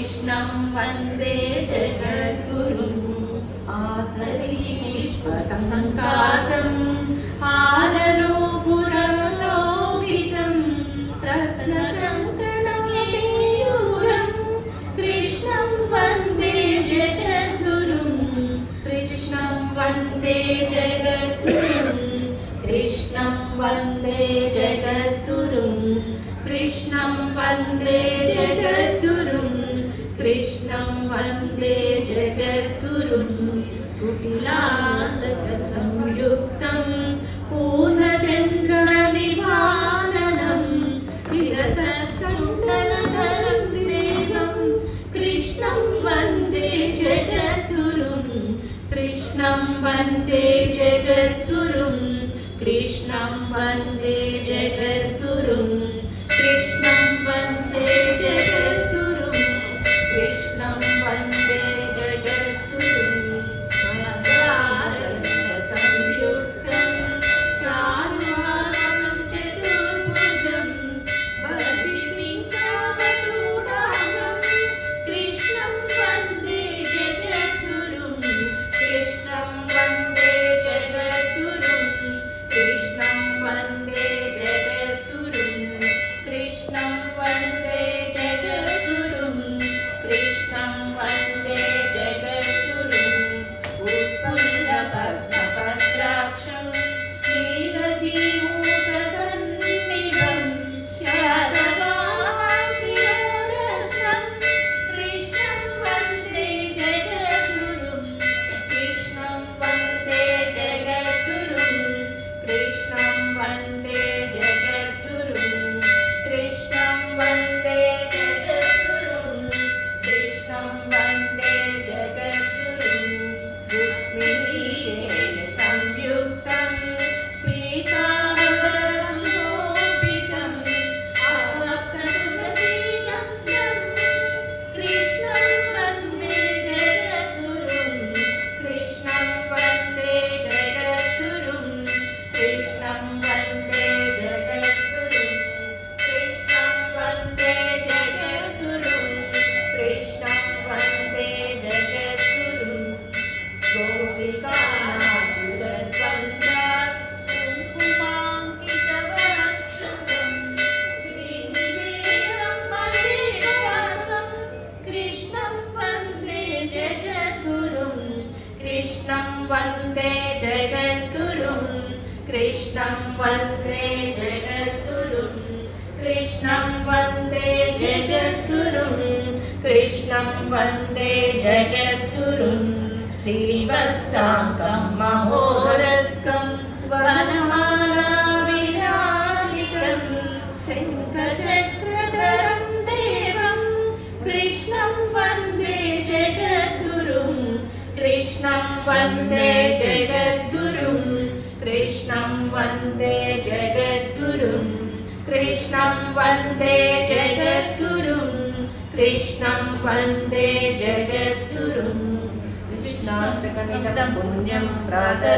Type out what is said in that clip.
कृष्णं वन्दे जगद्गुरुम् आत्मसीश्वरसङ्कासं हारनूपुरशोभितं रत्नकङ्कणमयूरं कृष्णं वन्दे जगद्गुरुं कृष्णं वन्दे जगद्गुरुं कृष्णं वन्दे जगद्गुरुं कृष्णं वन्दे जगद्गुरुं कृष्णं वन्दे जगद्गुरुं कुटिलालकसंयुक्तं पूर्णचन्द्रनिभाननं विलसत्कुण्डलधरं देवं कृष्णं वन्दे जगद्गुरुं कृष्णं वन्दे जगद्गुरुं कृष्णं वन्दे जगद्गुरुं कृष्णं वन्दे जगद्गुरुं कृष्णं वन्दे जगद्गुरुं मदारविन्दसंयुक्तं चारुहासं चतुर्भुजं भक्तिविद्यावचूडामणिं कृष्णं वन्दे जगद्गुरुं कृष्णं वन्दे जगद्गुरुं कृष्णं वन्दे जगद्गुरुं कृष्णं वन्दे जगद्गुरुं कृष्णं वन्दे जगद्गुरुं उत्पुल्लपद्मपत्राक्षं नीलजीमूतसन्निभं यादवानां शिरोरत्नं कृष्णं वन्दे जगद्गुरुं कृष्णं वन्दे जगद्गुरुं कृष्णं वन्दे जगद्गुरुं कृष्णं वन्दे जगद्गुरुं कृष्णं वन्दे जगद्गुरुं रुक्मिणीयेन संयुक्तं पीताम्बरशोभितम् आभक्ततुलसीगन्धं कृष्णं वन्दे जगद्गुरुं कृष्णं वन्दे जगद्गुरुं कृष्णं वन्दे जगद्गुरुं कृष्णं वन्दे जगद्गुरुं कृष्णं वन्दे जगद्गुरुं गोपिकानाथजद्वन्द्रात् कुङ्कुमाङ्कितवक्षसं श्रीनिवेदं महेश्वासं कृष्णं वन्दे जगद्गुरुं कृष्णं वन्दे जगद्गुरुं कृष्णं वन्दे जगद्गुरुं कृष्णं वन्दे जगद्गुरुं कृष्णं वन्दे जगद्गुरुं श्रीवत्साङ्गं महोरस्कं वनमाला विराजितं शङ्खचक्रधरं देवं कृष्णं वन्दे जगद्गुरुं कृष्णं वन्दे जगद्गुरुं कृष्णं वन्दे जगद्गुरुं कृष्णं वन्दे जगद्गुरुं कृष्णं वन्दे जगद्गुरुं कृष्णाष्टकमितं पुण्यं प्रातः